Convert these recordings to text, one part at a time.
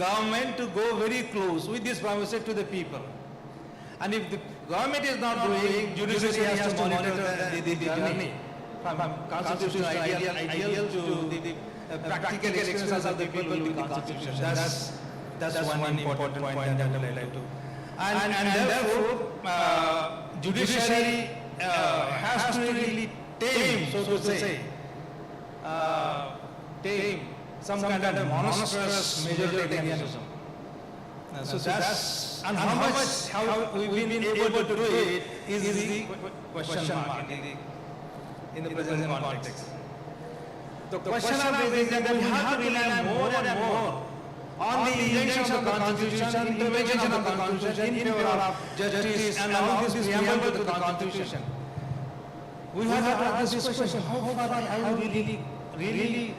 government to go very close with this promises to the people. And if the government is not doing, judiciary has to monitor the journey from constitutional ideal to the practical experiences of the people with the constitution. That's one important point that I would like to. And therefore, judiciary has to really tame, so to say, tame some kind of monstrous majoritarianism. So that's, and how much, how we've been able to do it is the question mark in the present context. The question of is that we have to rely more and more on the invention of the Constitution, intervention of the Constitution in favor of justice and all this preamble to the Constitution. We have to ask this question, how far are we really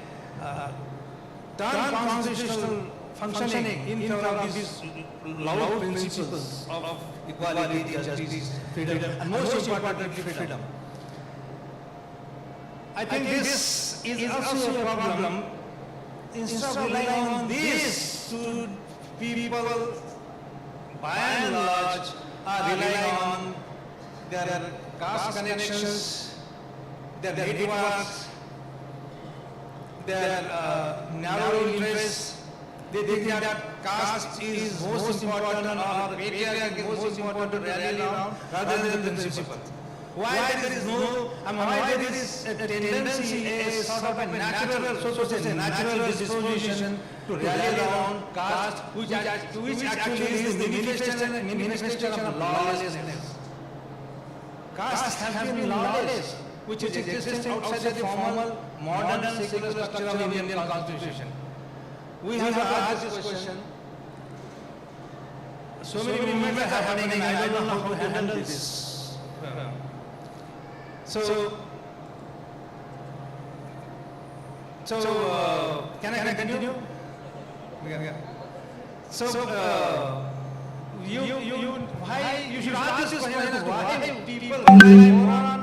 turn constitutional functioning in favor of these loud principles of equality, justice, freedom, and most importantly, freedom. I think this is also a problem. Instead of relying on this, people by and large are relying on their caste connections, their networks, their narrow interests. They think that caste is most important or patriarchy is most important to rally around rather than the principle. Why there is no, why there is a tendency, a sort of a natural, so to say, natural disposition to rally around caste, which actually is the manifestation of lawlessness. Caste has been lawless, which is existing outside the formal, modern, secular structure of the Indian Constitution. We have to ask this question. So many movements are happening and I don't know how to handle this. So can I continue? Yeah. So, why you should ask this question: why people rely more on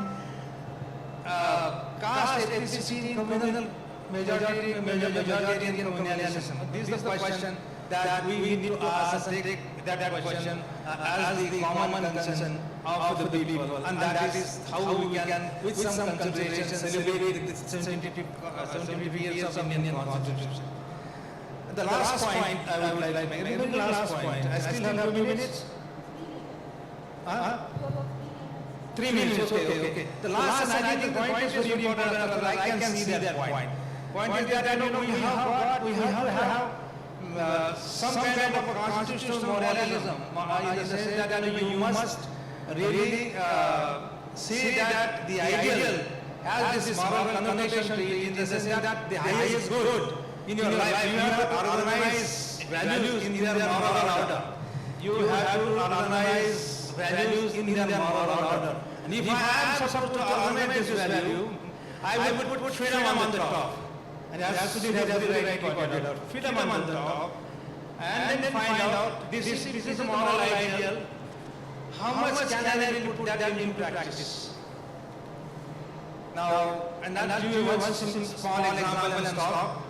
caste ethnicity, communal majoritarian communalism? This is the question that we need to ask and take that question as the common concern of the people, and that is how we can, with some consideration, celebrate the 75 years of Indian Constitution. The last point I would like to make, the last point, I still have 2 minutes? 3 minutes, okay. The last and I think the point is very important, I can see that point. Point is that we have to have some kind of a constitutional moralism. In the sense that you must really say that the ideal has this moral connotation to it, in the sense that the highest good in your life, you have to organize values in their moral order. You have to organize values in their moral order. And if I am supposed to organize this value, I would put freedom on the top. And as Sudhir has the right pointed out, freedom on the top, and then find out this is a moral ideal. How much can I really put that into practice? Now, and I'll give you one small example and stop.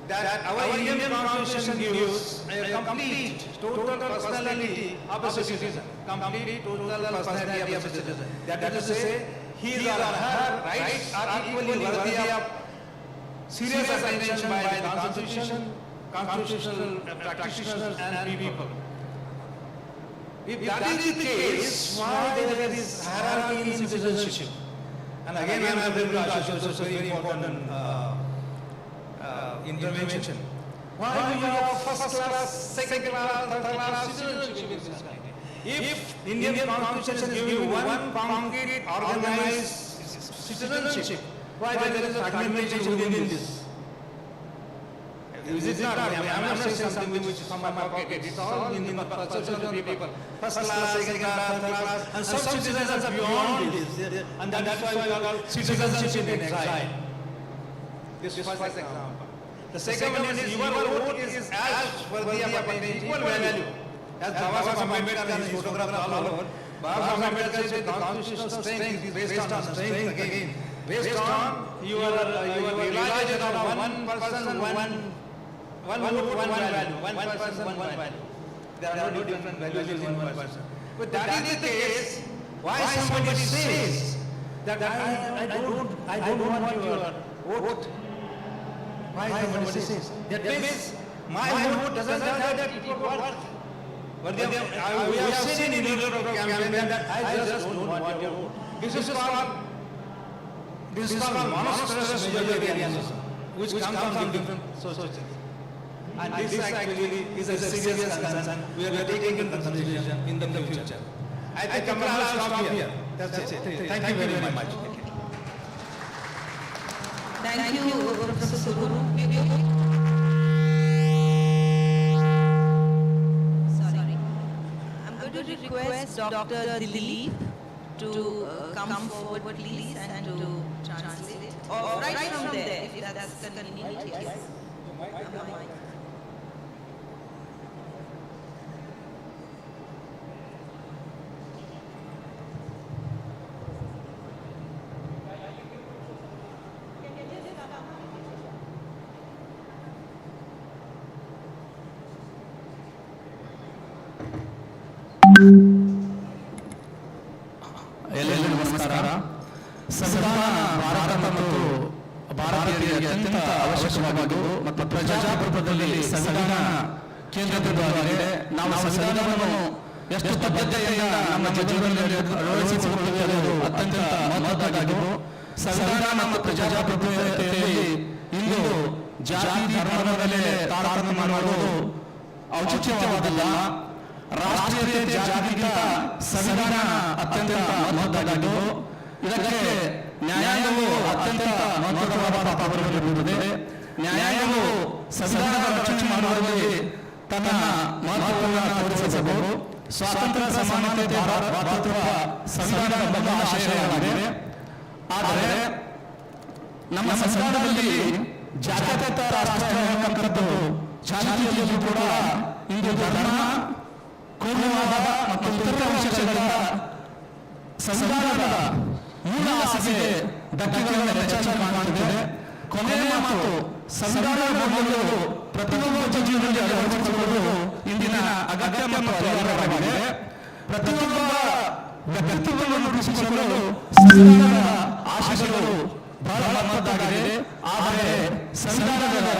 That our Indian Constitution gives a complete, total personality of a citizen. Complete, total personality of a citizen. That is to say, his or her rights are equally worthy of serious attention by the Constitution, constitutional practitioners and people. If that is the case, why there is hierarchy in citizenship? And again, I am able to assure this very important intervention. Why do you have first class, second class, third class citizenship in this country? If Indian Constitution is giving one concrete organized citizenship, why there is a fragmentation within this? Is it not? I am not saying something which is from my pocket. It's all in the perception of the people. First class, second class, third class, and some citizens are beyond this. And that's why we call citizenship in exile. This is first example. The second one is your vote is as worthy of attention, equal value. As Baba Ambedkar and his photographs all over, Baba Ambedkar said the constitutional strength is based on strength again. Based on your realization of one person, one one vote, one value, one person, one value. There are no different values in one person. But that is the case. Why somebody says that I don't want your vote? Why somebody says that means my vote doesn't have that equal worth. But we have seen in the campaign that I just don't want your vote. This is called monstrous majoritarianism, which comes from different sources. And this actually is a serious concern we are taking into consideration in the future. I think I'll stop here. That's it. Thank you very much. Thank you, Professor Sudhir. Sorry. I'm going to request Dr. Dilip to come forward, please, and to translate. Or right from there, if that's convenient. Yes. ಎಲ್ಲರಿಗೂ ನಮಸ್ಕಾರ. ಸಂವಿಧಾನ ಭಾರತ ಮತ್ತು ಭಾರತೀಯರಿಗೆ ಅತ್ಯಂತ ಅವಶ್ಯಕವಾಗಿದ್ದು ಮತ್ತು ಪ್ರಜಾಪ್ರಭುತ್ವದಲ್ಲಿ ಸಂವಿಧಾನ ಕೇಂದ್ರಬಿಂದುವಾಗಿದೆ. ನಾವು ಸಂವಿಧಾನವನ್ನು ಎಷ್ಟು ಬದ್ಧತೆಯಿಂದ ನಮ್ಮ ಜೀವನದಲ್ಲಿ ಅಳವಡಿಸಿಕೊಳ್ಳುತ್ತೇವೆ ಅದು ಅತ್ಯಂತ ಮಹತ್ವದ್ದಾಗಿದ್ದು, ಸಂವಿಧಾನ ಮತ್ತು ಪ್ರಜಾಪ್ರಭುತ್ವತೆಯಲ್ಲಿ ಇಂದು ಜಾತಿ ಧರ್ಮದ ಮೇಲೆ ತಾರತಮ್ಯ ಮಾಡುವುದು ಔಚಿತ್ಯವಾದಲ್ಲ. ರಾಷ್ಟ್ರೀಯತೆ ಜಾತಿಗಿಂತ ಸಂವಿಧಾನ ಅತ್ಯಂತ ಮಹತ್ವದ್ದಾಗಿದ್ದು, ಇದಕ್ಕೆ ನ್ಯಾಯಾಂಗವು ಅತ್ಯಂತ ಮಹತ್ವದ ಪಾತ್ರವಹಿಸುತ್ತದೆ. ನ್ಯಾಯಾಂಗವು ಸಂವಿಧಾನದ ರಕ್ಷಣೆ ಮಾಡುವಲ್ಲಿ ತನ್ನ ಮಹತ್ವವನ್ನು ತೋರಿಸಬಹುದು. ಸ್ವಾತಂತ್ರ್ಯ, ಸಮಾನತೆ, ಭಾತೃತ್ವ ಸಂವಿಧಾನದ ಬಗ್ಗೆ ಆಶಯವಾಗಿದೆ. ಆದರೆ ನಮ್ಮ ಸಂವಿಧಾನದಲ್ಲಿ ಜಾತ್ಯತೀತ ರಾಷ್ಟ್ರ ಎನ್ನುವಂಥದ್ದು ಶಾಂತಿಯಲ್ಲಿಯೂ ಕೂಡ ಇಂದು ಧರ್ಮ, ಕೋಮುವಾದ ಮತ್ತು ಇತರ ವಿಷಯಗಳಿಂದ ಸಂವಿಧಾನದ ಮೂಲ ಆಸೆಗೆ ಧಕ್ಕೆಗಳನ್ನು ಹೆಚ್ಚಾಗಿ ಕಾಣುತ್ತಿದೆ. ಕೊನೆಯ ಮಾತು, ಸಂವಿಧಾನದ ಮೌಲ್ಯಗಳು ಪ್ರತಿಯೊಬ್ಬ ಜೀವನದಲ್ಲಿ ಅಳವಡಿಸಿಕೊಳ್ಳುವುದು ಇಂದಿನ ಅಗತ್ಯ ಮತ್ತು ಅನಿವಾರ್ಯವಾಗಿದೆ. ಪ್ರತಿಯೊಬ್ಬ ವ್ಯಕ್ತಿತ್ವವನ್ನು ರೂಪಿಸಿಕೊಳ್ಳಲು ಸಂವಿಧಾನದ ಆಶಯಗಳು ಬಹಳ ಮಹತ್ವದ್ದಾಗಿದೆ. ಆದರೆ ಸಂವಿಧಾನದ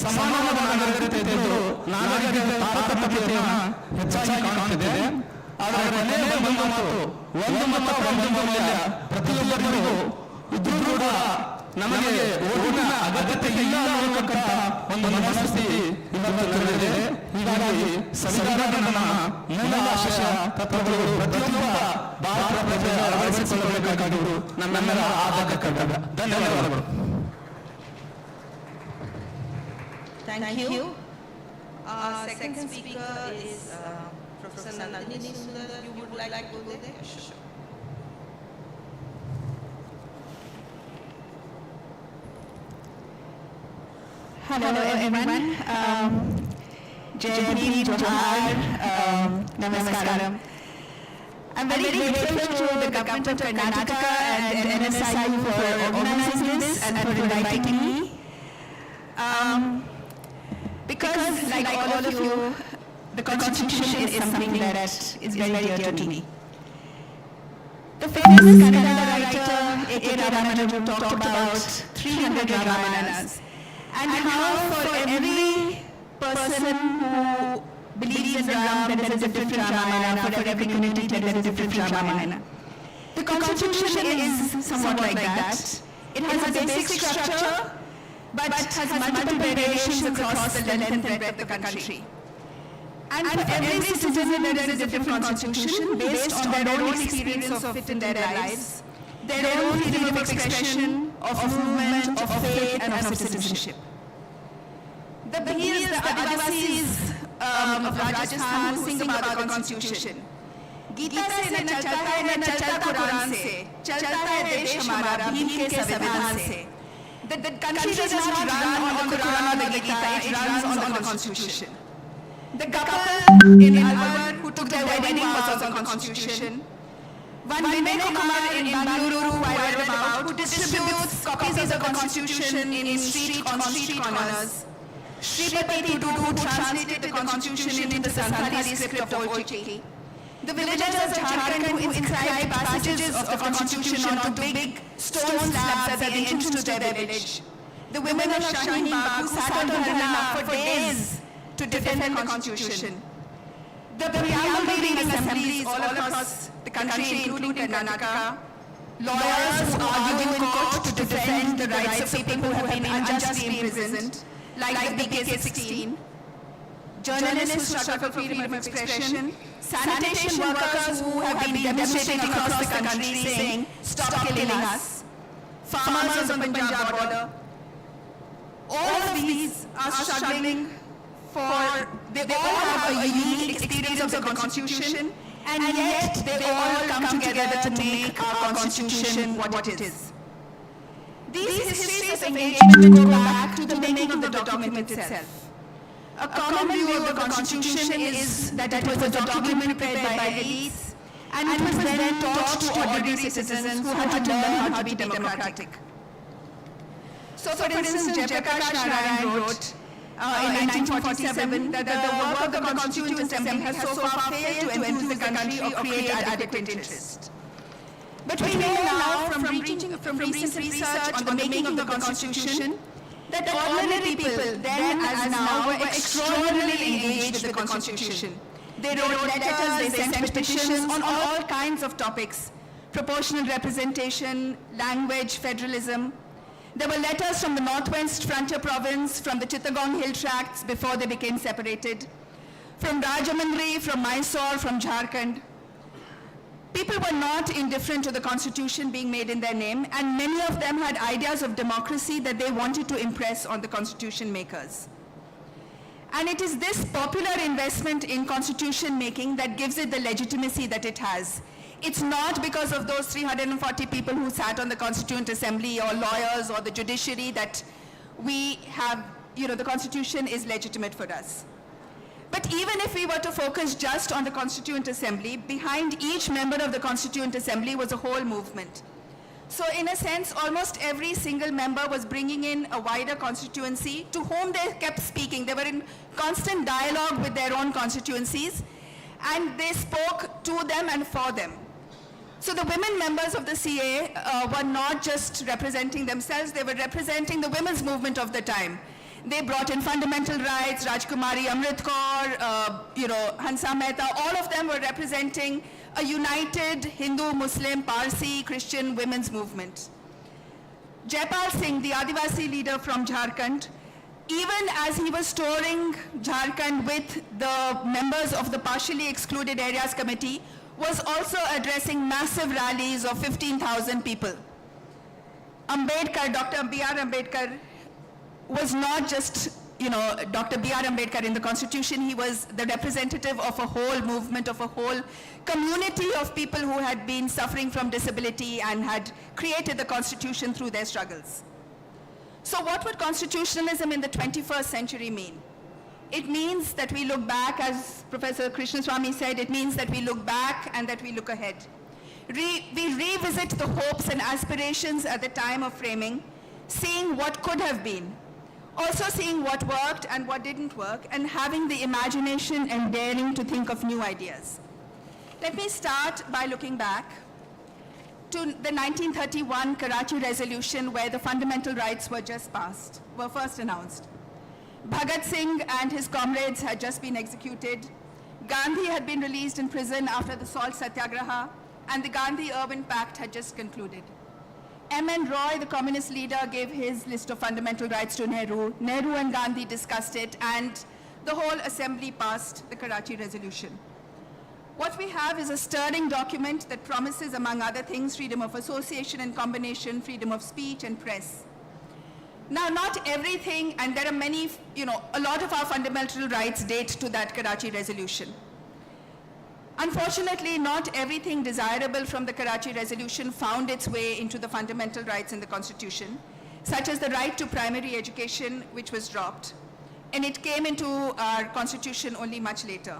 ಸಮಾನವಾದ ನಾಗರಿಕತೆಯು ನಾಗರಿಕತೆ ತಾರತಮ್ಯತೆಯನ್ನು ಹೆಚ್ಚಾಗಿ ಕಾಣುತ್ತಿದೆ. ಆದರೆ ಕೊನೆಯ ಒಂದು ಮಾತು, ಒಂದು ಮತ ಒಂದು ಮೌಲ್ಯ ಪ್ರತಿಯೊಬ್ಬರಿಗೂ ಇದ್ರೂ ಕೂಡ ನಮಗೆ ಓಟಿನ ಅಗತ್ಯತೆ ಇಲ್ಲ ಅನ್ನುವಂಥ ಒಂದು ಮನಸ್ಥಿತಿ ಇವತ್ತು ನಡೆದಿದೆ. ಹೀಗಾಗಿ ಸಂವಿಧಾನದ ನಮ್ಮ ಮೂಲ ಆಶಯ ತತ್ವಗಳು ಪ್ರತಿಯೊಬ್ಬ ಭಾರತ ಪ್ರಜೆ ಅಳವಡಿಸಿಕೊಳ್ಳಬೇಕಾಗಿರುವುದು ನಮ್ಮೆಲ್ಲರ ಆದ್ಯ ಕರ್ತವ್ಯ. ಧನ್ಯವಾದಗಳು. Thank you. Second speaker is Professor Nandini. Sundar, you would like to go there? Sure. Hello everyone. Jai Hind, Johar, Namaskaram. I'm very grateful to the Government of Karnataka and NSIU for organizing this and for inviting me. Because like all of you, the Constitution is something that is very dear to me. The famous Kannada writer A.K. Ramananu talked about 300 Ramayanas, and how for every person who believes in Ram, there is a different Ramayana. For every community, there is a different Ramayana. The Constitution is somewhat like that. It has a basic structure, but has multiple variations across the length and breadth of the country. And for every citizen, there is a different Constitution based on their own experience of it in their lives, their own freedom of expression, of movement, of faith, and of citizenship. The Bhirs, the Adivasis of Rajasthan who sing about the Constitution. Gita से न चलता है न चलता कुरान से, चलता है देश हमारा भीम के संविधान से. The country does not run on the Quran or the Gita, it runs on the Constitution. The couple in Alwar who took their wedding vows on the Constitution. One Vivek Kumar in Bengaluru who I read about, who distributes copies of the Constitution on street corners. Shripati Tudu, who translated the constitution into the Santhali script of Old Chiki. The villagers of Jharkhand who inscribed passages of the constitution onto big stone slabs at the entrance to their village. The women of Shaheen Bagh who sat on Dharna for days to defend the constitution. The preamble reading assemblies all across the country, including Karnataka. Lawyers who argue in court to defend the rights of people who have been unjustly imprisoned, like the BK-16. Journalists who struggle for freedom of expression. Sanitation workers who have been demonstrating across the country saying, "Stop killing us." Farmers on the Punjab border. All of these are struggling they all have a unique experience of the Constitution, and yet they all come together to make our Constitution what it is. These histories of engagement go back to the making of the document itself. A common view of the Constitution is that it was a document prepared by elites, and it was then taught to ordinary citizens who had to learn how to be democratic. So for instance, Jayaprakash Narayan wrote in 1947 that the work of the Constituent Assembly has so far failed to enthuse the country or create adequate interest. But we know now from recent research on the making of the Constitution that ordinary people, then as now, were extraordinarily engaged with the Constitution. They wrote letters, they sent petitions on all kinds of topics: proportional representation, language, federalism. There were letters from the Northwest Frontier Province, from the Chittagong Hill Tracts before they became separated, from Rajahmundry, from Mysore, from Jharkhand. People were not indifferent to the Constitution being made in their name, and many of them had ideas of democracy that they wanted to impress on the Constitution makers. And it is this popular investment in Constitution making that gives it the legitimacy that it has. It's not because of those 340 people who sat on the Constituent Assembly or lawyers or the judiciary that we have, the Constitution is legitimate for us. But even if we were to focus just on the Constituent Assembly, behind each member of the Constituent Assembly was a whole movement. So in a sense, almost every single member was bringing in a wider constituency to whom they kept speaking. They were in constant dialogue with their own constituencies, and they spoke to them and for them. So the women members of the CA were not just representing themselves, they were representing the women's movement of the time. They brought in fundamental rights, Rajkumari Amrit Kaur, Hansa Mehta, all of them were representing a united Hindu, Muslim, Parsi, Christian women's movement. Jaipal Singh, the Adivasi leader from Jharkhand, even as he was touring Jharkhand with the members of the Partially Excluded Areas Committee, was also addressing massive rallies of 15,000 people. Ambedkar, Dr. B.R. Ambedkar, was not just, Dr. B.R. Ambedkar in the Constitution. He was the representative of a whole movement, of a whole community of people who had been suffering from disability and had created the Constitution through their struggles. So what would constitutionalism in the 21st century mean? It means that we look back, as Professor Krishnaswamy said, it means that we look back and that we look ahead. We revisit the hopes and aspirations at the time of framing, seeing what could have been, also seeing what worked and what didn't work, and having the imagination and daring to think of new ideas. Let me start by looking back to the 1931 Karachi Resolution, where the fundamental rights were first announced. Bhagat Singh and his comrades had just been executed. Gandhi had been released in prison after the Salt Satyagraha, and the Gandhi-Irwin Pact had just concluded. M.N. Roy, the communist leader, gave his list of fundamental rights to Nehru. Nehru and Gandhi discussed it, and the whole assembly passed the Karachi Resolution. What we have is a stirring document that promises, among other things, freedom of association and combination, freedom of speech and press. Now, not everything, and there are many, a lot of our fundamental rights date to that Karachi Resolution. Unfortunately, not everything desirable from the Karachi Resolution found its way into the fundamental rights in the Constitution, such as the right to primary education, which was dropped, and it came into our Constitution only much later.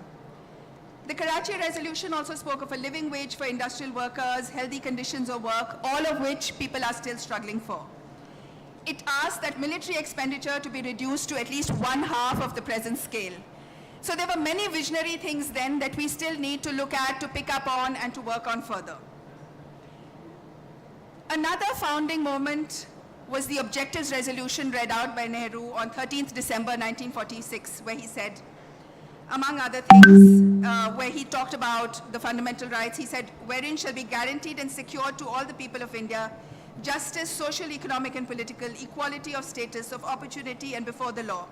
The Karachi Resolution also spoke of a living wage for industrial workers, healthy conditions of work, all of which people are still struggling for. it asked that military expenditure to be reduced to at least 1/2 of the present scale. So there were many visionary things then that we still need to look at, to pick up on, and to work on further. Another founding moment was the Objectives Resolution read out by Nehru on 13th December 1946, where he said, among other things, where he talked about the fundamental rights, he said, wherein shall be guaranteed and secured to all the people of India justice, social, economic, and political, equality of status, of opportunity, and before the law,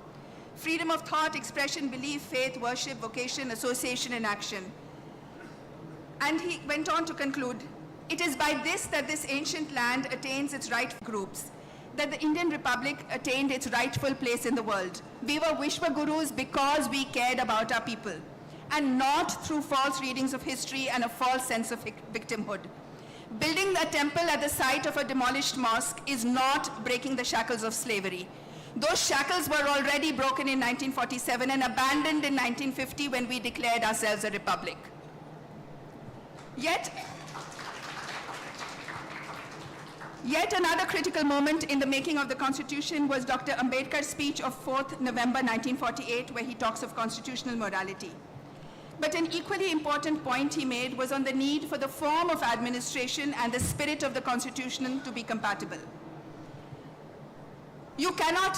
freedom of thought, expression, belief, faith, worship, vocation, association, and action. And he went on to conclude, it is by this that this ancient land attains its rightful groups, that the Indian Republic attained its rightful place in the world. We were Vishwa Gurus because we cared about our people, and not through false readings of history and a false sense of victimhood. Building a temple at the site of a demolished mosque is not breaking the shackles of slavery. Those shackles were already broken in 1947 and abandoned in 1950 when we declared ourselves a republic. Yet another critical moment in the making of the Constitution was Dr. Ambedkar's speech of 4th November 1948, where he talks of constitutional morality. But an equally important point he made was on the need for the form of administration and the spirit of the Constitution to be compatible. You cannot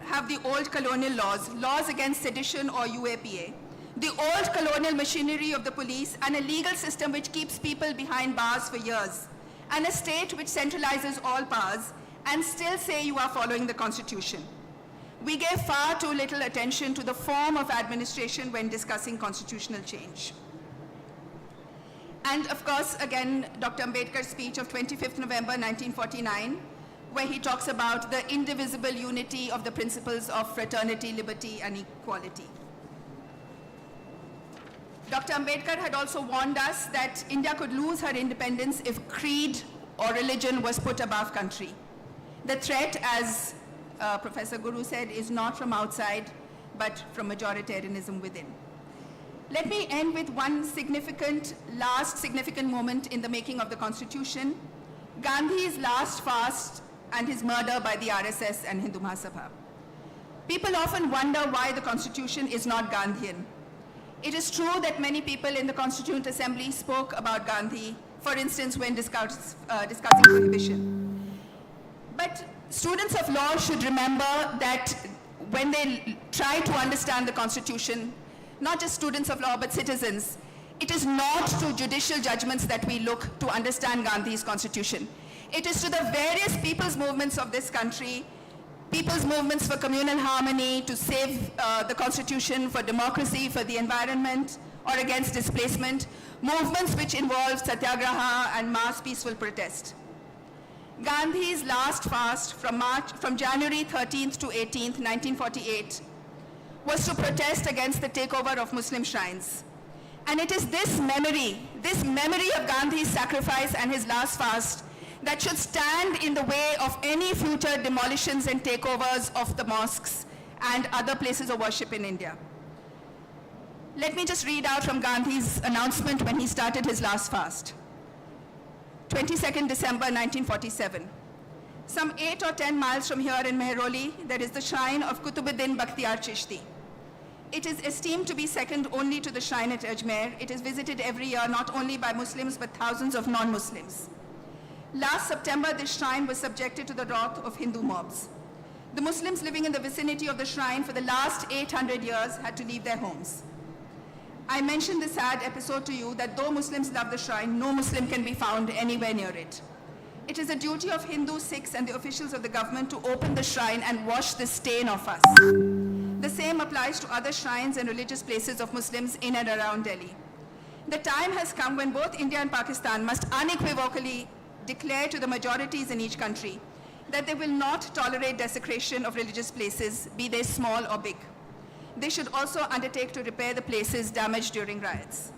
have the old colonial laws against sedition or UAPA, the old colonial machinery of the police, and a legal system which keeps people behind bars for years, and a state which centralizes all powers, and still say you are following the Constitution. We gave far too little attention to the form of administration when discussing constitutional change. And of course, again, Dr. Ambedkar's speech of 25th November 1949, where he talks about the indivisible unity of the principles of fraternity, liberty, and equality. Dr. Ambedkar had also warned us that India could lose her independence if creed or religion was put above country. The threat, as Professor Guru said, is not from outside, but from majoritarianism within. Let me end with one last significant moment in the making of the Constitution, Gandhi's last fast and his murder by the RSS and Hindu Mahasabha. People often wonder why the Constitution is not Gandhian. It is true that many people in the Constituent Assembly spoke about Gandhi, for instance, when discussing prohibition. But students of law should remember that when they try to understand the Constitution, not just students of law, but citizens, it is not to judicial judgments that we look to understand Gandhi's Constitution. It is to the various people's movements of this country, people's movements for communal harmony, to save the Constitution, for democracy, for the environment, or against displacement, movements which involve satyagraha and mass peaceful protest. Gandhi's last fast from January 13th to 18th, 1948, was to protest against the takeover of Muslim shrines. And it is this memory of Gandhi's sacrifice and his last fast that should stand in the way of any future demolitions and takeovers of the mosques and other places of worship in India. Let me just read out from Gandhi's announcement when he started his last fast. 22nd December 1947. Some 8 or 10 miles from here in Mehroli, there is the shrine of Qutubuddin Bakhtiyar Chishti. It is esteemed to be second only to the shrine at Ajmer. It is visited every year not only by Muslims but thousands of non-Muslims. Last September, this shrine was subjected to the wrath of Hindu mobs. The Muslims living in the vicinity of the shrine for the last 800 years had to leave their homes. I mentioned this sad episode to you that though Muslims love the shrine, no Muslim can be found anywhere near it. It is a duty of Hindus, Sikhs, and the officials of the government to open the shrine and wash the stain off us. The same applies to other shrines and religious places of Muslims in and around Delhi. The time has come when both India and Pakistan must unequivocally declare to the majorities in each country that they will not tolerate desecration of religious places, be they small or big. They should also undertake to repair the places damaged during riots.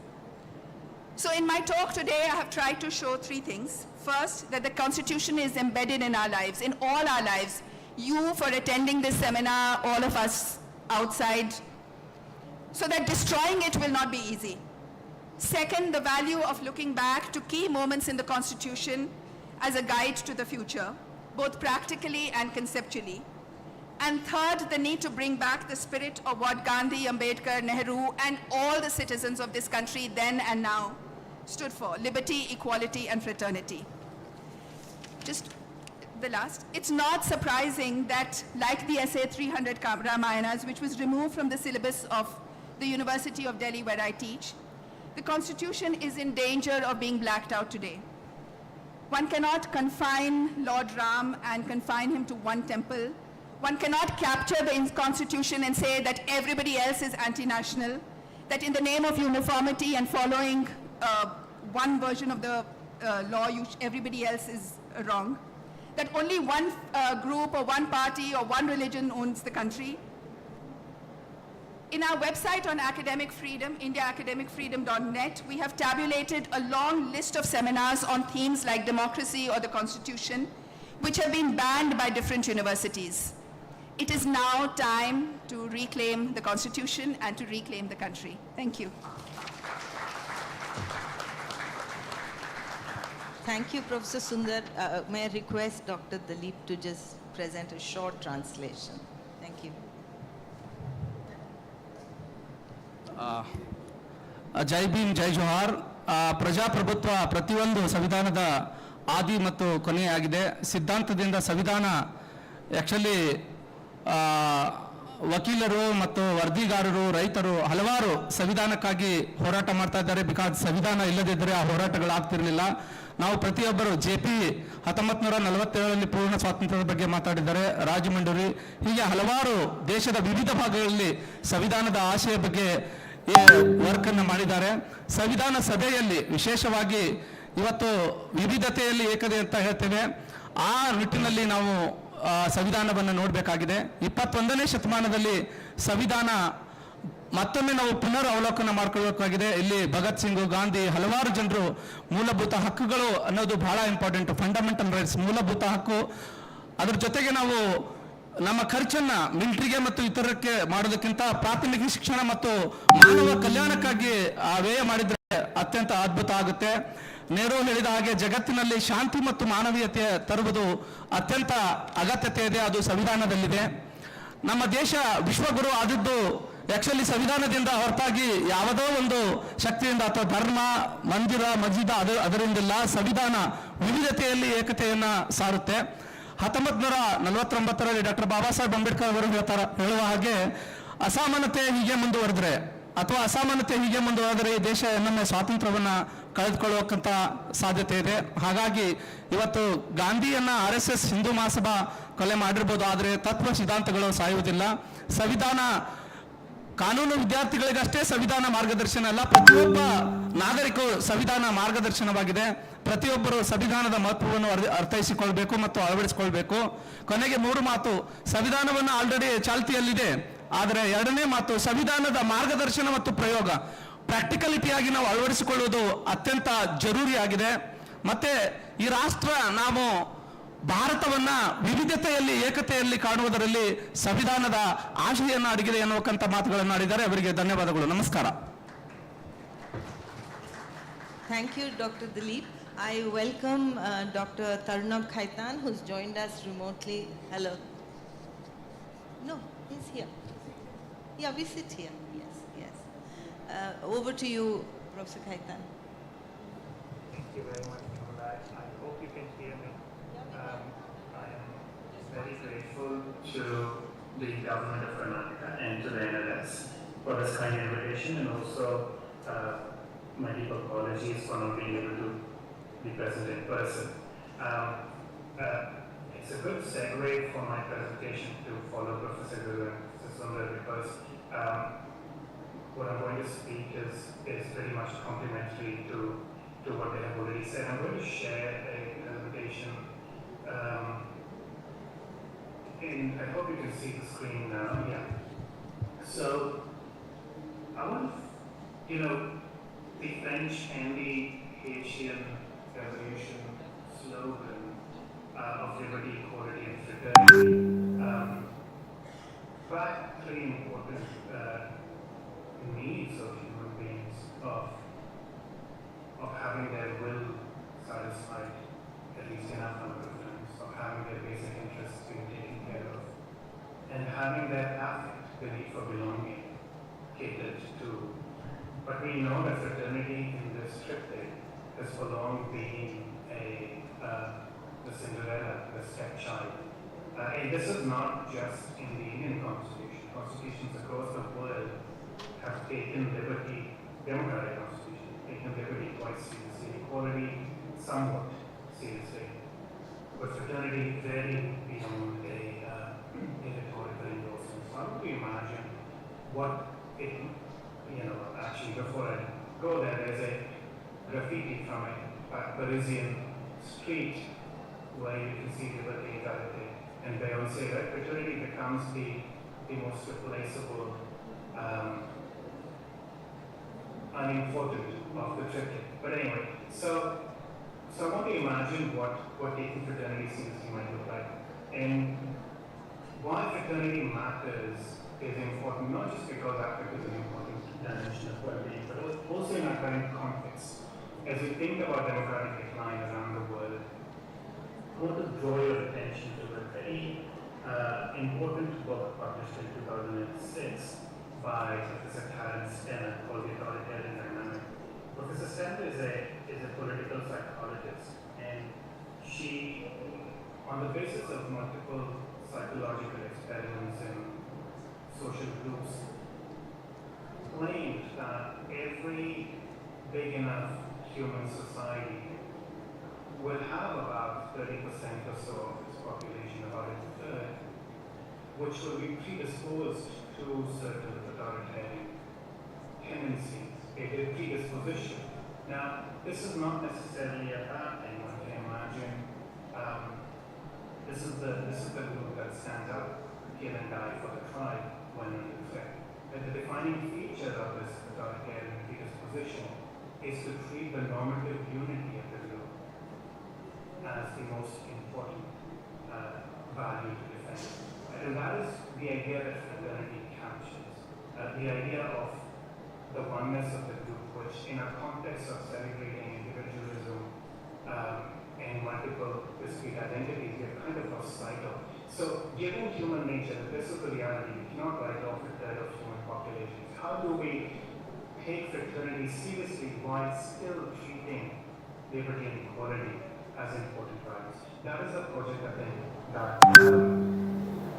So in my talk today, I have tried to show 3 things. First, that the Constitution is embedded in our lives, in all our lives. You for attending this seminar, all of us outside, so that destroying it will not be easy. Second, the value of looking back to key moments in the Constitution as a guide to the future, both practically and conceptually. And third, the need to bring back the spirit of what Gandhi, Ambedkar, Nehru, and all the citizens of this country then and now stood for: liberty, equality, and fraternity. Just the last. It's not surprising that, like the essay 300 Ramayanas, which was removed from the syllabus of the University of Delhi where I teach, the Constitution is in danger of being blacked out today. One cannot confine Lord Ram and confine him to one temple. One cannot capture the Constitution and say that everybody else is anti-national, that in the name of uniformity and following one version of the law, everybody else is wrong, that only one group or one party or one religion owns the country. In our website on academic freedom, indiaacademicfreedom.net, we have tabulated a long list of seminars on themes like democracy or the Constitution, which have been banned by different universities. It is now time to reclaim the Constitution and to reclaim the country. Thank you. Thank you, Professor Sundar. May I request Dr. Dilip to just present a short translation? Thank you. ಜೈ ಭೀಮ್ ಜೈ ಜೋಹಾರ್. ಪ್ರಜಾಪ್ರಭುತ್ವ ಪ್ರತಿಯೊಂದು ಸಂವಿಧಾನದ ಆದಿ ಮತ್ತು ಕೊನೆಯಾಗಿದೆ. ಸಿದ್ಧಾಂತದಿಂದ ಸಂವಿಧಾನ actually ವಕೀಲರು ಮತ್ತು ವರದಿಗಾರರು, ರೈತರು ಹಲವಾರು ಸಂವಿಧಾನಕ್ಕಾಗಿ ಹೋರಾಟ ಮಾಡ್ತಾ ಇದ್ದಾರೆ. ಬಿಕಾಸ್ ಸಂವಿಧಾನ ಇಲ್ಲದಿದ್ದರೆ ಆ ಹೋರಾಟಗಳಾಗ್ತಿರಲಿಲ್ಲ. ನಾವು ಪ್ರತಿಯೊಬ್ಬರು JP 1947ರಲ್ಲಿ ಪೂರ್ಣ ಸ್ವಾತಂತ್ರ್ಯದ ಬಗ್ಗೆ ಮಾತಾಡಿದ್ದಾರೆ, ರಾಜಮಂಡ್ರಿ, ಹೀಗೆ ಹಲವಾರು ದೇಶದ ವಿವಿಧ ಭಾಗಗಳಲ್ಲಿ ಸಂವಿಧಾನದ ಆಶಯ ಬಗ್ಗೆ ವರ್ಕ್ ಅನ್ನು ಮಾಡಿದ್ದಾರೆ. ಸಂವಿಧಾನ ಸಭೆಯಲ್ಲಿ ವಿಶೇಷವಾಗಿ ಇವತ್ತು ವಿವಿಧತೆಯಲ್ಲಿ ಏಕತೆ ಅಂತ ಹೇಳ್ತೇವೆ. ಆ ನಿಟ್ಟಿನಲ್ಲಿ ನಾವು ಸಂವಿಧಾನವನ್ನು ನೋಡಬೇಕಾಗಿದೆ. 21ನೇ ಶತಮಾನದಲ್ಲಿ ಸಂವಿಧಾನ ಮತ್ತೊಮ್ಮೆ ನಾವು ಪುನರ್ ಅವಲೋಕನ ಮಾಡ್ಕೊಳ್ಬೇಕಾಗಿದೆ. ಇಲ್ಲಿ ಭಗತ್ ಸಿಂಗ್, ಗಾಂಧಿ, ಹಲವಾರು ಜನರು ಮೂಲಭೂತ ಹಕ್ಕುಗಳು ಅನ್ನೋದು ಬಹಳ ಇಂಪಾರ್ಟೆಂಟ್. ಫಂಡಮೆಂಟಲ್ ರೈಟ್ಸ್, ಮೂಲಭೂತ ಹಕ್ಕು. ಅದ್ರ ಜೊತೆಗೆ ನಾವು ನಮ್ಮ ಖರ್ಚನ್ನ ಮಿಲಿಟರಿಗೆ ಮತ್ತು ಇತರಕ್ಕೆ ಮಾಡೋದಕ್ಕಿಂತ ಪ್ರಾಥಮಿಕ ಶಿಕ್ಷಣ ಮತ್ತು ಮಾನವ ಕಲ್ಯಾಣಕ್ಕಾಗಿ ವ್ಯಯ ಮಾಡಿದ್ರೆ ಅತ್ಯಂತ ಅದ್ಭುತ ಆಗುತ್ತೆ. ನೆಹರು ಹೇಳಿದ ಹಾಗೆ ಜಗತ್ತಿನಲ್ಲಿ ಶಾಂತಿ ಮತ್ತು ಮಾನವೀಯತೆ ತರುವುದು ಅತ್ಯಂತ ಅಗತ್ಯತೆ ಇದೆ, ಅದು ಸಂವಿಧಾನದಲ್ಲಿದೆ. ನಮ್ಮ ದೇಶ ವಿಶ್ವಗುರು ಆದದ್ದು ಆಕ್ಚುಲಿ ಸಂವಿಧಾನದಿಂದ ಹೊರತಾಗಿ ಯಾವುದೋ ಒಂದು ಶಕ್ತಿಯಿಂದ ಅಥವಾ ಧರ್ಮ, ಮಂದಿರ, ಮಸ್ಜಿದ ಅದರಿಂದಿಲ್ಲ. ಸಂವಿಧಾನ ವಿವಿಧತೆಯಲ್ಲಿ ಏಕತೆಯನ್ನ ಸಾರುತ್ತೆ. 1949ರಲ್ಲಿ ಡಾಕ್ಟರ್ ಬಾಬಾ ಸಾಹೇಬ್ ಅಂಬೇಡ್ಕರ್ ಅವರು ಹೇಳುವ ಹಾಗೆ ಅಸಮಾನತೆ ಹೀಗೆ ಮುಂದುವರೆದ್ರೆ ಅಥವಾ ಅಸಮಾನತೆ ಹೀಗೆ ಮುಂದುವರೆದರೆ ಈ ದೇಶ ಇನ್ನೊಮ್ಮೆ ಸ್ವಾತಂತ್ರ್ಯವನ್ನ ಕಳೆದುಕೊಳ್ಳುವಂತ ಸಾಧ್ಯತೆ ಇದೆ. ಹಾಗಾಗಿ ಇವತ್ತು ಗಾಂಧಿಯನ್ನ RSS ಹಿಂದೂ ಮಹಾಸಭಾ ಕೊಲೆ ಮಾಡಿರ್ಬೋದು, ಆದರೆ ತತ್ವ ಸಿದ್ಧಾಂತಗಳು ಸಾಯುವುದಿಲ್ಲ. ಸಂವಿಧಾನ ಕಾನೂನು ವಿದ್ಯಾರ್ಥಿಗಳಿಗಷ್ಟೇ ಸಂವಿಧಾನ ಮಾರ್ಗದರ್ಶನ ಅಲ್ಲ, ಪ್ರತಿಯೊಬ್ಬ ನಾಗರಿಕರು ಸಂವಿಧಾನ ಮಾರ್ಗದರ್ಶನವಾಗಿದೆ. ಪ್ರತಿಯೊಬ್ಬರು ಸಂವಿಧಾನದ ಮಹತ್ವವನ್ನು ಅರ್ಥೈಸಿಕೊಳ್ಬೇಕು ಮತ್ತು ಅಳವಡಿಸಿಕೊಳ್ಬೇಕು. ಕೊನೆಗೆ 3 ಮಾತು. ಸಂವಿಧಾನವನ್ನು ಆಲ್ರೆಡಿ ಚಾಲ್ತಿಯಲ್ಲಿದೆ, ಆದರೆ 2ನೇ ಮಾತು ಸಂವಿಧಾನದ ಮಾರ್ಗದರ್ಶನ ಮತ್ತು ಪ್ರಯೋಗ, ಪ್ರಾಕ್ಟಿಕಲಿಟಿಯಾಗಿ ನಾವು ಅಳವಡಿಸಿಕೊಳ್ಳುವುದು ಅತ್ಯಂತ ಜರೂರಿಯಾಗಿದೆ. ಮತ್ತೆ ಈ ರಾಷ್ಟ್ರ, ನಾವು ಭಾರತವನ್ನ ವಿವಿಧತೆಯಲ್ಲಿ ಏಕತೆಯಲ್ಲಿ ಕಾಣುವುದರಲ್ಲಿ ಸಂವಿಧಾನದ ಆಶೆಯನ್ನು ಅಡಗಿದೆ ಎನ್ನುವಂತ ಮಾತುಗಳನ್ನು ಆಡಿದ್ದಾರೆ. ಅವರಿಗೆ ಧನ್ಯವಾದಗಳು. ನಮಸ್ಕಾರ. Thank you, Dr. Dilip. I welcome Dr. Tarunabh Khaitan, who's joined us remotely. Hello. No, he's here. Yeah, we sit here. Yes, yes. Over to you, Professor Khaitan. Thank you very much for that. I hope you can hear me. I am very grateful to the Government of Karnataka and to the NLS for this kind invitation, and also my deep apologies for not being able to be present in person. It's a good segue for my presentation to follow Professor Guru and Professor Sundar, because what I'm going to speak is pretty much complementary to what they have already said. I'm going to share a presentation, and I hope you can see the screen now. Yeah. So I want, the French and the Haitian Revolution slogan of liberty, equality, and fraternity, but three important needs of human beings of having their will satisfied at least enough number of times, of having their basic but we know that fraternity in this triptych has for long been the Cinderella, the stepchild. And this is not just in the Indian Constitution. Constitutions across the world have taken liberty, democratic constitution, taken liberty quite seriously, equality somewhat seriously, but fraternity very beyond a rhetorical endorsement. So how do you imagine what it, actually before I go there, there's a graffiti from a Parisian street where you can see liberty, equality, and Beyoncé, right? Fraternity becomes the most replaceable, unimportant of the triptych. But anyway, so I want to imagine what taking fraternity seriously might look like. And why fraternity matters is important, not just because Africa is an important dimension of well-being, but also in our current context. As we think about democratic decline around the world, I want to draw your attention to a very important book published in 2006 by Professor Tryst called The Authoritarian Dynamic. Professor Sundar is a political psychologist, and she, on the basis of multiple psychological experiments in social groups, claimed that every big enough human society will have about 30% or so of its population, about a third, which will be predisposed to certain authoritarian tendencies, a predisposition. Now, this is not necessarily a bad thing. One can imagine this is the group that stands up, kill and die for the tribe when under threat. But the defining feature of this authoritarian predisposition is to treat the normative unity of the group as the most important value to defend. And that is the idea that fraternity captures. The idea of the oneness of the group, which in a context of celebrating individualism and multiple discrete identities, we have kind of lost sight of. So given human nature, this is the reality, we cannot write off a third of human populations. How do we take fraternity seriously while still treating liberty and equality as important values? That is a project, I think,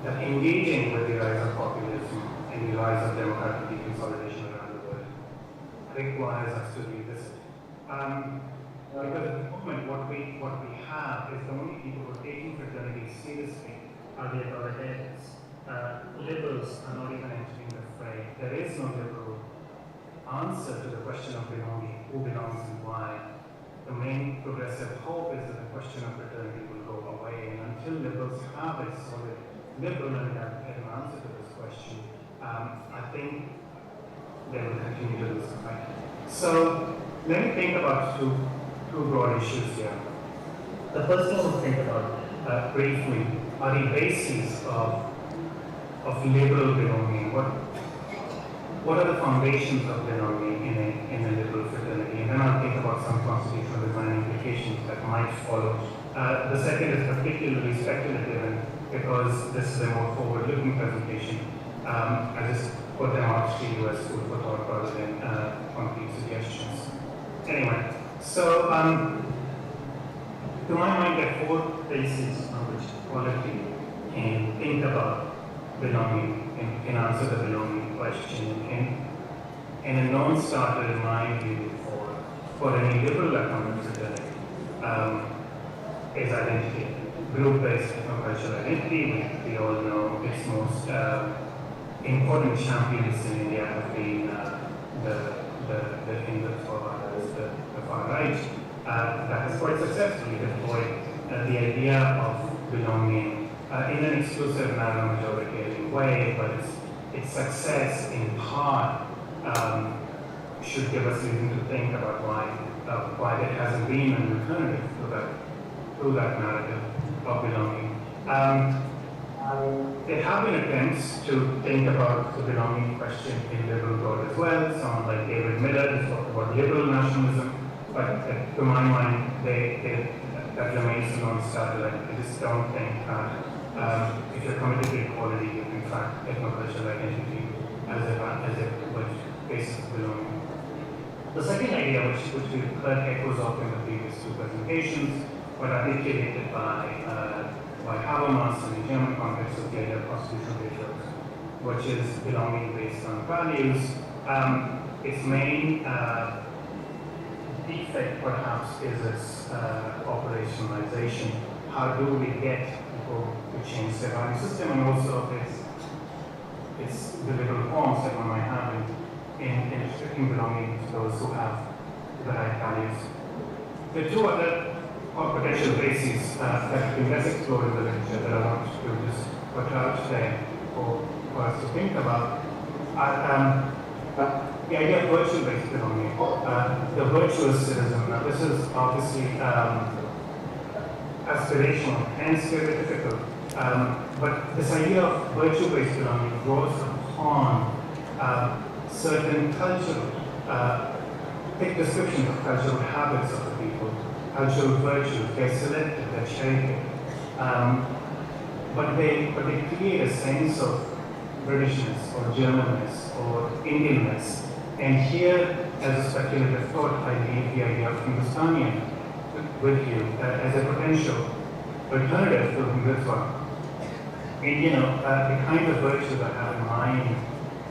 that engaging with the rise of populism and the rise of democratic deconsolidation around the world requires us to revisit. Because at the moment, what we have is the only people who are taking fraternity seriously are the authoritarians. Liberals are not even entering the fray. There is no liberal answer to the question of belonging, who belongs and why. The main progressive hope is that the question of fraternity will go away, and until liberals have a solid liberal and an answer to this question, I think they will continue to lose the fight. So let me think about two broad issues here. The first one we'll think about briefly are the bases of liberal belonging. What are the foundations of belonging in a liberal fraternity? And then I'll think about some constitutional design implications that might follow. The second is particularly speculative, because this is a more forward-looking presentation. I just put them out to you as food for thought rather than concrete suggestions. Anyway, so to my mind, there are four bases on which quality can think about belonging and can answer the belonging question. And a non-starter in my view for any liberal account fraternity is identity. Group-based ethno-cultural identity, we all know its most important champions in India have been the Hindus or others, the far right. That has quite successfully deployed the idea of belonging in an exclusive, narrow, majoritarian way, but its success in part should give us reason to think about why there hasn't been an alternative to that narrative of belonging. There have been attempts to think about the belonging question in liberal thought as well. Someone like David Miller has talked about liberal nationalism, but to my mind, that remains a non-starter. I just don't think that if you're committed to equality, you can track ethno-cultural identity as a basis of belonging. The second idea, which we heard echoes of in the previous two presentations, were articulated by Habermas in the German context of the idea of constitutional virtues, which is belonging based on values. Its main defect, perhaps, is its operationalization. How do we get people to change their value system, and also its deliberate forms that one might have in restricting belonging to those who have the right values. The two other potential bases that have been less explored in the literature that I want to just put out there for us to think about are the idea of virtue-based belonging, the virtuous citizen. Now, this is obviously aspirational and stereotypical, but this idea of virtue-based belonging draws upon certain cultural, thick descriptions of cultural habits of the people, cultural virtues. They're selective, they're cherry-picked, but they create a sense of Britishness or Germanness or Indianness. And here, as a speculative thought, I leave the idea of Hindustanian with you as a potential alternative to Hindutva. And the kind of virtues I have in mind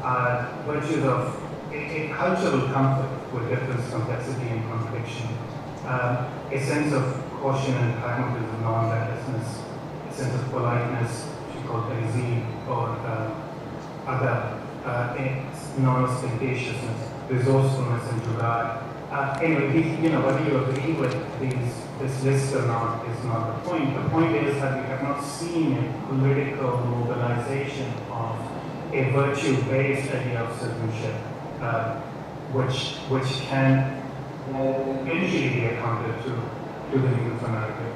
are virtues of a cultural comfort with difference, complexity, and contradiction, a sense of caution and pragmatism, non-recklessness, a sense of politeness, which we call tahzeeb, or other non-ostentatiousness, resourcefulness, and jugaad. Anyway, whether you agree with this list or not is not the point. The point is that we have not seen a political mobilization of a virtue-based idea of citizenship, which can eventually be accounted to the Hindu narrative.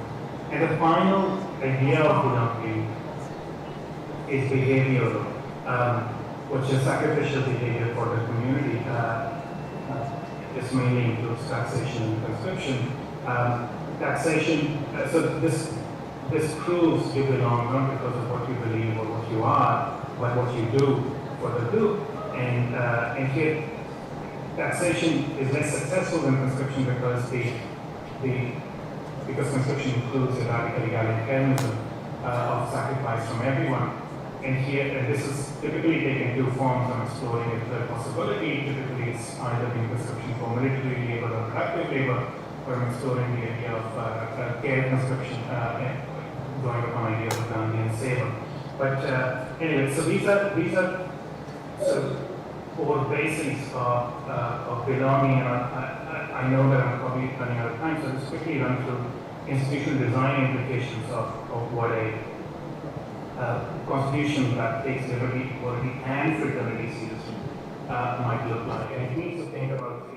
And the final idea of belonging is behavioral, which is sacrificial behavior for the community. This mainly includes taxation and conscription. Taxation, so this proves you belong not because of what you believe or what you are, but what you do for the group. And here, taxation is less successful than conscription because because conscription includes a radical egalitarianism of sacrifice from everyone. And this is typically taken two forms. I'm exploring it, the possibility. Typically, it's either being conscription for military labor or productive labor, or I'm exploring the idea of care conscription, going upon ideas of Gandhi and Seva. But anyway, so these are sort of core bases of belonging. And I know that I'm probably running out of time, so I'll just quickly run through institutional design implications of what a constitution that takes liberty, equality, and fraternity seriously might look like. And it needs to think about things.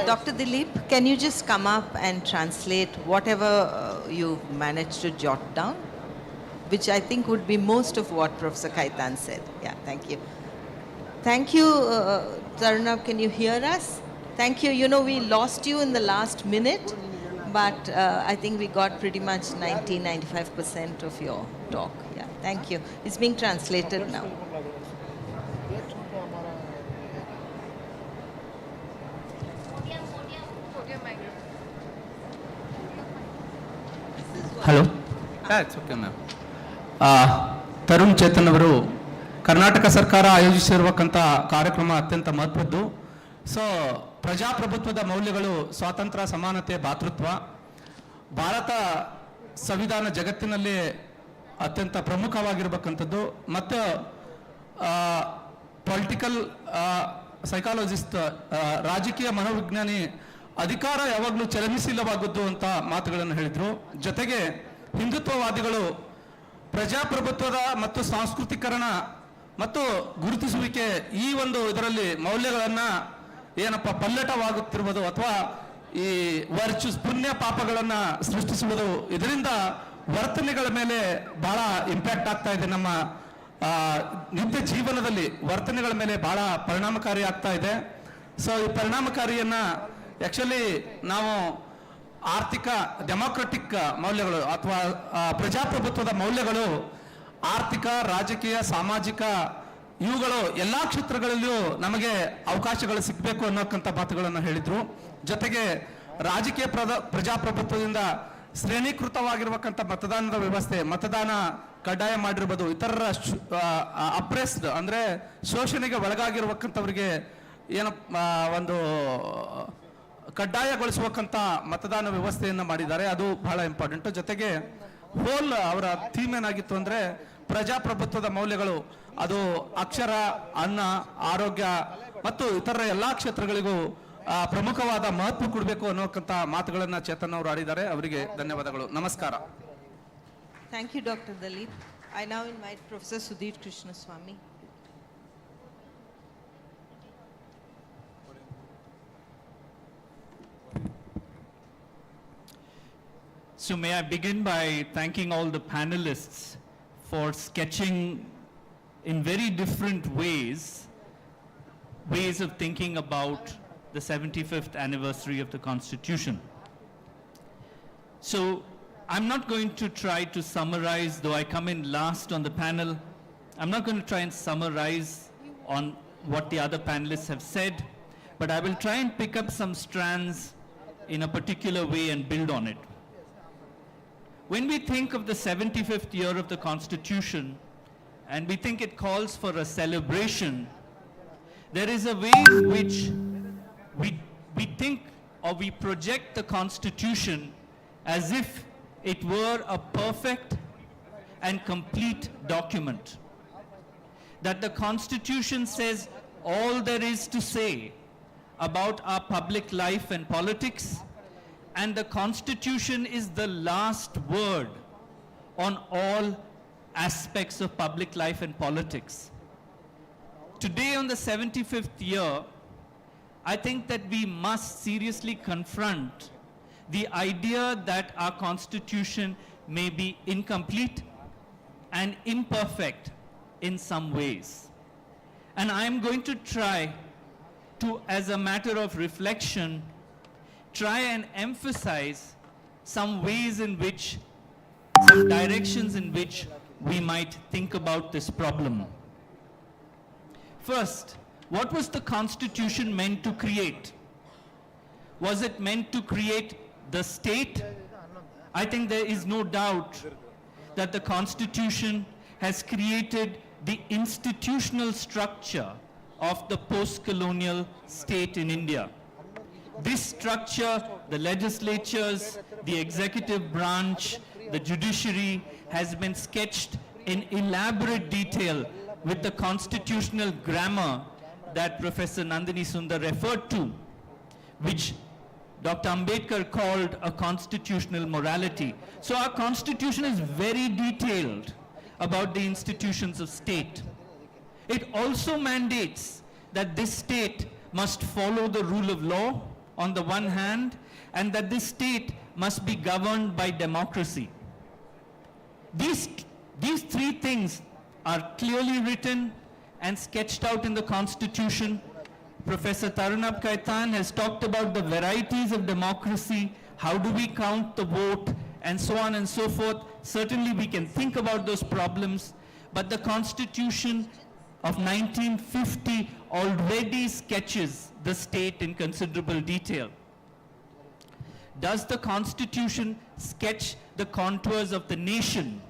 Dr. Dilip, can you just come up and translate whatever you managed to jot down, which I think would be most of what Professor Khaitan said. Yeah, thank you. Thank you, Tarunabh, can you hear us? Thank you. You know, we lost you in the last minute, but I think we got pretty much 90-95% of your talk. Yeah, thank you. It's being translated now. Hello it's okay ma'am. Tarun Chetan ಅವರು ಕರ್ನಾಟಕ ಸರ್ಕಾರ ಆಯೋಜಿಸಿರುವಕ್ಕಂಥ ಕಾರ್ಯಕ್ರಮ ಅತ್ಯಂತ ಮಹತ್ವದ್ದು. So ಪ್ರಜಾಪ್ರಭುತ್ವದ ಮೌಲ್ಯಗಳು ಸ್ವಾತಂತ್ರ್ಯ, ಸಮಾನತೆ, ಭಾತೃತ್ವ. ಭಾರತ ಸಂವಿಧಾನ ಜಗತ್ತಿನಲ್ಲಿ ಅತ್ಯಂತ ಪ್ರಮುಖವಾಗಿರಬೇಕಂಥದ್ದು. ಮತ್ತು ಪೊಲಿಟಿಕಲ್ ಸೈಕಾಲಜಿಸ್ಟ್, ರಾಜಕೀಯ ಮನೋವಿಜ್ಞಾನಿ, ಅಧಿಕಾರ ಯಾವಾಗಲೂ ಚಲನಶೀಲವಾಗುವುದು ಅಂತ ಮಾತುಗಳನ್ನು ಹೇಳಿದರು. ಜೊತೆಗೆ ಹಿಂದುತ್ವವಾದಿಗಳು ಪ್ರಜಾಪ್ರಭುತ್ವದ ಮತ್ತು ಸಾಂಸ್ಕೃತಿಕರಣ ಮತ್ತು ಗುರುತಿಸುವಿಕೆ ಈ ಒಂದು ಇದರಲ್ಲಿ ಮೌಲ್ಯಗಳನ್ನು ಏನಪ್ಪ ಪಲ್ಲಟವಾಗುತ್ತಿರುವುದು ಅಥವಾ ಈ ವರ್ಚುಸ್ ಪುಣ್ಯ ಪಾಪಗಳನ್ನು ಸೃಷ್ಟಿಸುವುದು, ಇದರಿಂದ ವರ್ತನೆಗಳ ಮೇಲೆ ಬಹಳ ಇಂಪ್ಯಾಕ್ಟ್ ಆಗ್ತಾ ಇದೆ. ನಮ್ಮ ನಿತ್ಯ ಜೀವನದಲ್ಲಿ ವರ್ತನೆಗಳ ಮೇಲೆ ಬಹಳ ಪರಿಣಾಮಕಾರಿ ಆಗ್ತಾ ಇದೆ. ಸೊ ಈ ಪರಿಣಾಮಕಾರಿಯನ್ನ ಆಕ್ಚುಲಿ ನಾವು ಆರ್ಥಿಕ ಡೆಮಾಕ್ರೆಟಿಕ್ ಮೌಲ್ಯಗಳು ಅಥವಾ ಪ್ರಜಾಪ್ರಭುತ್ವದ ಮೌಲ್ಯಗಳು ಆರ್ಥಿಕ, ರಾಜಕೀಯ, ಸಾಮಾಜಿಕ ಇವುಗಳು ಎಲ್ಲ ಕ್ಷೇತ್ರಗಳಲ್ಲಿಯೂ ನಮಗೆ ಅವಕಾಶಗಳು ಸಿಗಬೇಕು ಅನ್ನೋಕ್ಕಂಥ ಮಾತುಗಳನ್ನು ಹೇಳಿದ್ರು. ಜೊತೆಗೆ ರಾಜಕೀಯ ಪ್ರಜಾಪ್ರಭುತ್ವದಿಂದ ಶ್ರೇಣೀಕೃತವಾಗಿರುವಕ್ಕಂಥ ಮತದಾನದ ವ್ಯವಸ್ಥೆ, ಮತದಾನ ಕಡ್ಡಾಯ ಮಾಡಿರ್ಬೋದು, ಇತರರ ಅಪ್ರೆಸ್ಡ್ ಅಂದರೆ ಶೋಷಣೆಗೆ ಒಳಗಾಗಿರುವಕ್ಕಂಥವ್ರಿಗೆ ಒಂದು ಕಡ್ಡಾಯಗೊಳಿಸುವಕ್ಕಂಥ ಮತದಾನ ವ್ಯವಸ್ಥೆಯನ್ನು ಮಾಡಿದ್ದಾರೆ. ಅದು ಬಹಳ ಇಂಪಾರ್ಟೆಂಟ್. ಜೊತೆಗೆ ಹೋಲ್ ಅವರ ಥೀಮ್ ಏನಾಗಿತ್ತು ಅಂದರೆ ಪ್ರಜಾಪ್ರಭುತ್ವದ ಮೌಲ್ಯಗಳು, ಅದು ಅಕ್ಷರ, ಅನ್ನ, ಆರೋಗ್ಯ ಮತ್ತು ಇತರ ಎಲ್ಲ ಕ್ಷೇತ್ರಗಳಿಗೂ ಪ್ರಮುಖವಾದ ಮಹತ್ವ ಕೊಡಬೇಕು ಅನ್ನೋಕ್ಕಂಥ ಮಾತುಗಳನ್ನು ಚೇತನ್ ಅವರು ಆಡಿದ್ದಾರೆ. ಅವರಿಗೆ ಧನ್ಯವಾದಗಳು. ನಮಸ್ಕಾರ. Thank you, Dr. Dilip. I now invite Professor Sudhir Krishnaswamy. So may I begin by thanking all the panelists for sketching in very different ways of thinking about the 75th anniversary of the Constitution. So I'm not going to try to summarize, though I come in last on the panel, I'm not going to try and summarize on what the other panelists have said, but I will try and pick up some strands in a particular way and build on it. When we think of the 75th year of the Constitution, and we think it calls for a celebration, there is a way in which we think or we project the Constitution as if it were a perfect and complete document. That the Constitution says all there is to say about our public life and politics, and the Constitution is the last word on all aspects of public life and politics. Today, on the 75th year, I think that we must seriously confront the idea that our Constitution may be incomplete and imperfect in some ways. And I am going to try to, as a matter of reflection, try and emphasize some ways in which, some directions in which we might think about this problem. First, what was the Constitution meant to create? Was it meant to create the state? I think there is no doubt that the Constitution has created the institutional structure of the post-colonial state in India. This structure, the legislatures, the executive branch, the judiciary, has been sketched in elaborate detail with the constitutional grammar that Professor Nandini Sundar referred to, which Dr. Ambedkar called a constitutional morality. So our Constitution is very detailed about the institutions of state. It also mandates that this state must follow the rule of law on the one hand, and that this state must be governed by democracy. These three things are clearly written and sketched out in the Constitution. Professor Tarunabh Khaitan has talked about the varieties of democracy, how do we count the vote, and so on and so forth. Certainly we can think about those problems, but the Constitution of 1950 already sketches the state in considerable detail. Does the Constitution sketch the contours of the nation?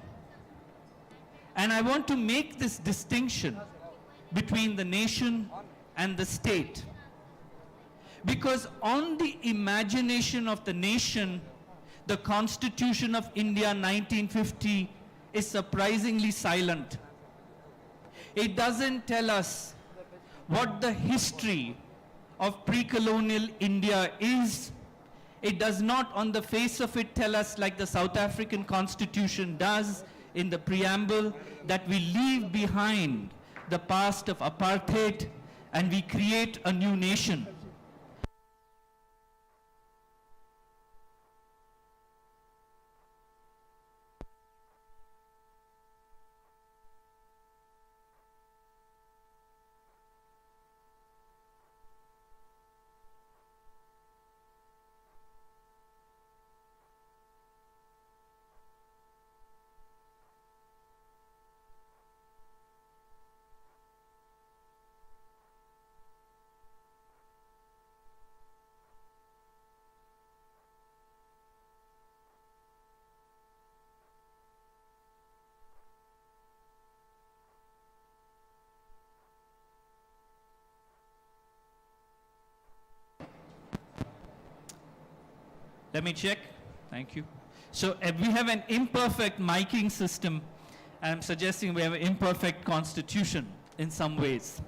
And I want to make this distinction between the nation and the state. Because on the imagination of the nation, the Constitution of India 1950 is surprisingly silent. It doesn't tell us what the history of pre-colonial India is. It does not on the face of it tell us, like the South African Constitution does in the preamble, that we leave behind the past of apartheid and we create a new nation. Let me check. Thank you. So we have an imperfect miking system, and I'm suggesting we have an imperfect constitution in some ways.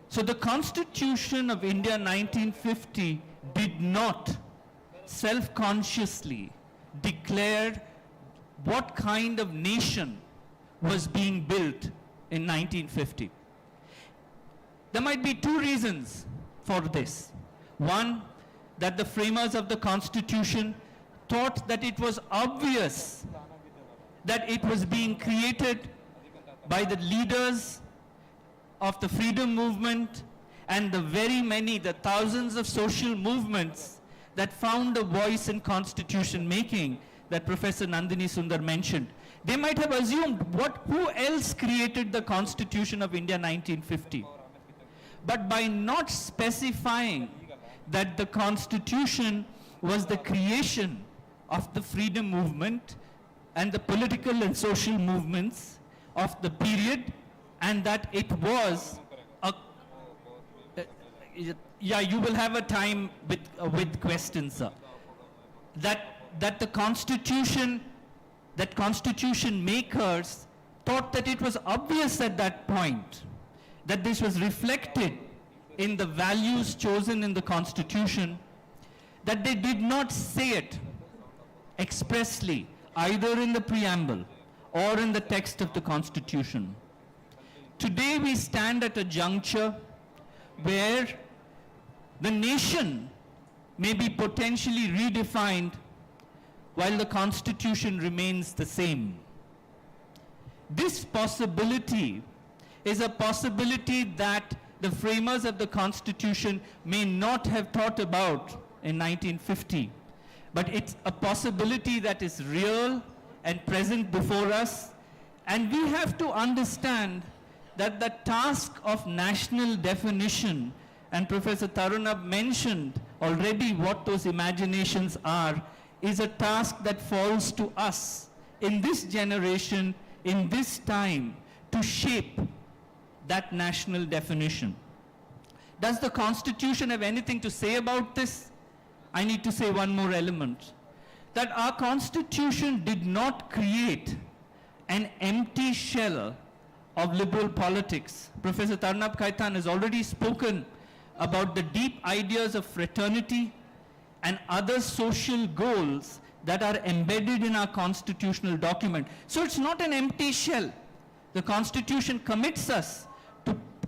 So the Constitution of India 1950 did not self-consciously declare what kind of nation was being built in 1950. There might be two reasons for this. One, that the framers of the Constitution thought that it was obvious that it was being created by the leaders of the freedom movement and the the thousands of social movements that found a voice in constitution making that Professor Nandini Sundar mentioned. They might have assumed who else created the Constitution of India 1950? But by not specifying that the Constitution was the creation of the freedom movement and the political and social movements of the period, and that it was a... yeah, you will have a time with questions, sir. That the Constitution, that Constitution makers thought that it was obvious at that point that this was reflected in the values chosen in the Constitution, that they did not say it expressly either in the preamble or in the text of the Constitution. Today we stand at a juncture where the nation may be potentially redefined while the Constitution remains the same. This possibility is a possibility that the framers of the Constitution may not have thought about in 1950, but it's a possibility that is real and present before us, and we have to understand that the task of national definition, and Professor Tarunabh mentioned already what those imaginations are, is a task that falls to us in this generation, in this time, to shape that national definition. Does the Constitution have anything to say about this? I need to say one more element, that our Constitution did not create an empty shell of liberal politics. Professor Tarunabh Khaitan has already spoken about the deep ideas of fraternity and other social goals that are embedded in our constitutional document. So it's not an empty shell. The Constitution commits us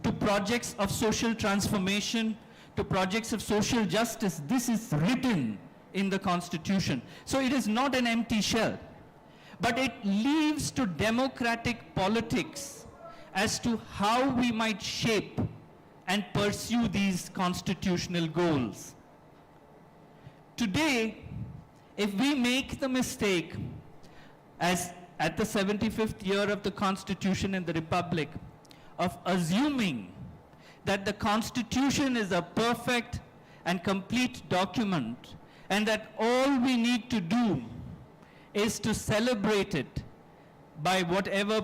to projects of social transformation, to projects of social justice. This is written in the Constitution. So it is not an empty shell, but it leaves to democratic politics as to how we might shape and pursue these constitutional goals. Today, if we make the mistake, as at the 75th year of the Constitution and the Republic, of assuming that the Constitution is a perfect and complete document, and that all we need to do is to celebrate it by whatever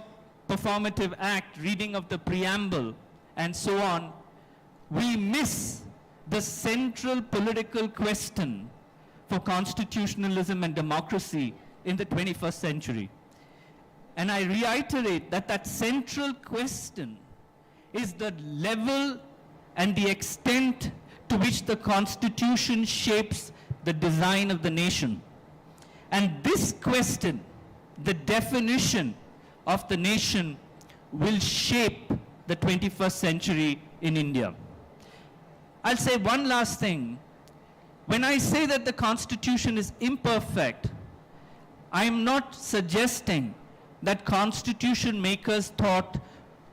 performative act, reading of the preamble, and so on, we miss the central political question for constitutionalism and democracy in the 21st century. And I reiterate that that central question is the level and the extent to which the Constitution shapes the design of the nation. And this question, the definition of the nation, will shape the 21st century in India. I'll say one last thing. When I say that the Constitution is imperfect, I am not suggesting that Constitution makers thought,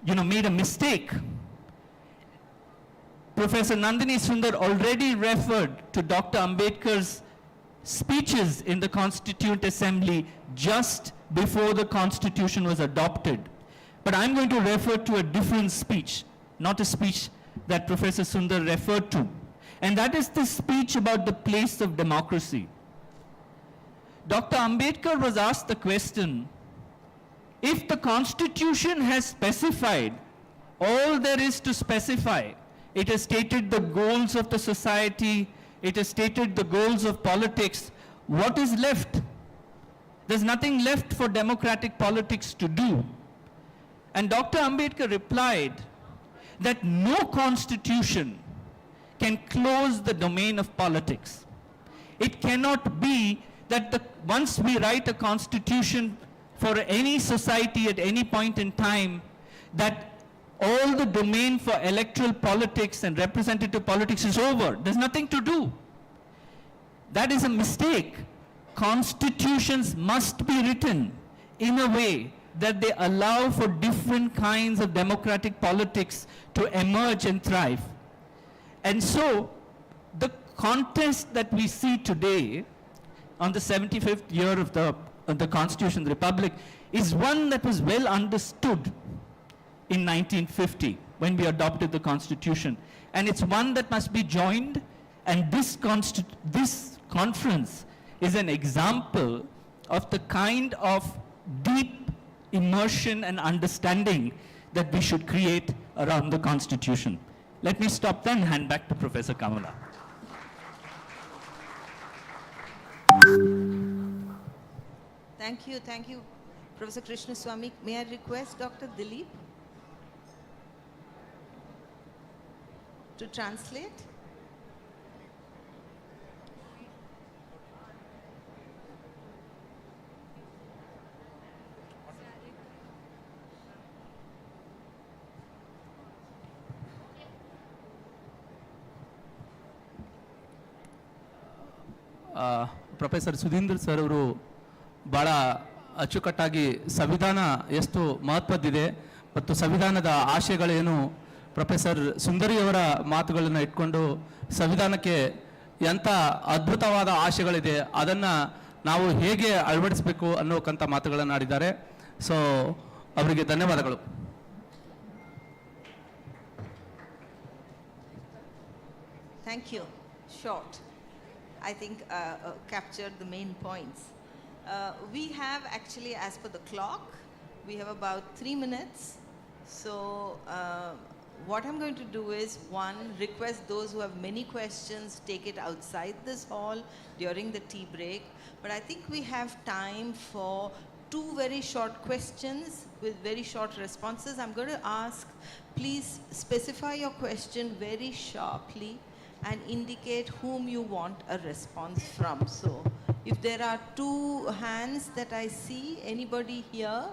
made a mistake. Professor Nandini Sundar already referred to Dr. Ambedkar's speeches in the Constituent Assembly just before the Constitution was adopted. But I'm going to refer to a different speech, not a speech that Professor Sundar referred to. And that is the speech about the place of democracy. Dr. Ambedkar was asked the question, if the Constitution has specified all there is to specify, it has stated the goals of the society, it has stated the goals of politics, what is left? There's nothing left for democratic politics to do. And Dr. Ambedkar replied that no constitution can close the domain of politics. It cannot be that once we write a constitution for any society at any point in time, that all the domain for electoral politics and representative politics is over. There's nothing to do. That is a mistake. Constitutions must be written in a way that they allow for different kinds of democratic politics to emerge and thrive. And so, the contest that we see today on the 75th year of the Constitution of the Republic is one that was well understood in 1950 when we adopted the Constitution. And it's one that must be joined, and this conference is an example of the kind of deep immersion and understanding that we should create around the Constitution. Let me stop there and hand back to Professor Kamala. Thank you, Professor Krishnaswamy. May I request Dr. Dilip to translate? Professor Sudhindra sir ಅವರು ಭಾಳ ಅಚ್ಚುಕಟ್ಟಾಗಿ ಸಂವಿಧಾನ ಎಷ್ಟು ಮಹತ್ವದ್ದಿದೆ ಮತ್ತು ಸಂವಿಧಾನದ ಆಶಯಗಳೇನು, professor ಸುಂದರಿಯವರ ಮಾತುಗಳನ್ನು ಇಟ್ಕೊಂಡು ಸಂವಿಧಾನಕ್ಕೆ ಎಂಥ ಅದ್ಭುತವಾದ ಆಶಯಗಳಿದೆ ಅದನ್ನು ನಾವು ಹೇಗೆ ಅಳವಡಿಸಬೇಕು ಅನ್ನೋಕ್ಕಂಥ ಮಾತುಗಳನ್ನು ಆಡಿದ್ದಾರೆ. ಸೊ ಅವರಿಗೆ ಧನ್ಯವಾದಗಳು. Thank you. Short. I think captured the main points. We have actually, as per the clock, we have about 3 minutes. So what I'm going to do is, one, request those who have many questions, take it outside this hall during the tea break. But I think we have time for 2 very short questions with very short responses. I'm going to ask, please specify your question very sharply and indicate whom you want a response from. So if there are 2 hands that I see, anybody here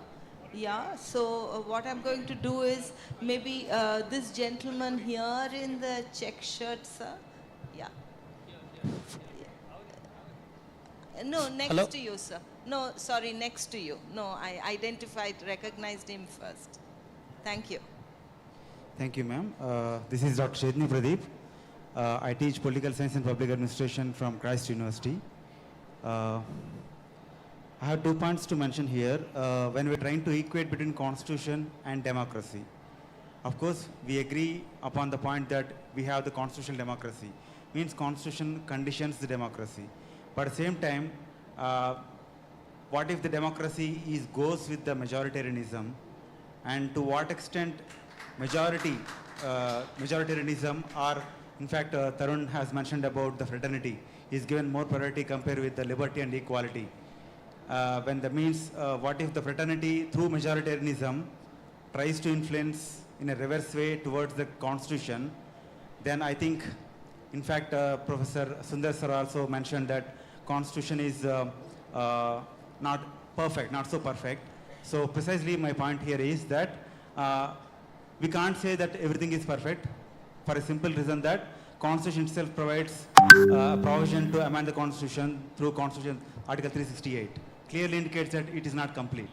Yeah, so what I'm going to do is maybe this gentleman here in the check shirt, sir. Yeah. No, next Hello? to you, sir. No, sorry, next to you. No, I identified, recognized him first. Thank you. Thank you, ma'am. This is Dr. Shedni Pradeep. I teach political science and public administration from Christ University. I have 2 points to mention here when we're trying to equate between constitution and democracy. Of course, we agree upon the point that we have the constitutional democracy, means constitution conditions the democracy. But at the same time, what if the democracy goes with the majoritarianism, and to what extent majoritarianism, or in fact Tarun has mentioned about the fraternity, is given more priority compared with the liberty and equality. When that means, what if the fraternity through majoritarianism tries to influence in a reverse way towards the constitution, then I think, in fact, Professor Sundar sir also mentioned that constitution is not perfect, not so perfect. So precisely my point here is that we can't say that everything is perfect, for a simple reason that constitution itself provides a provision to amend the constitution through constitution article 368. Clearly indicates that it is not complete.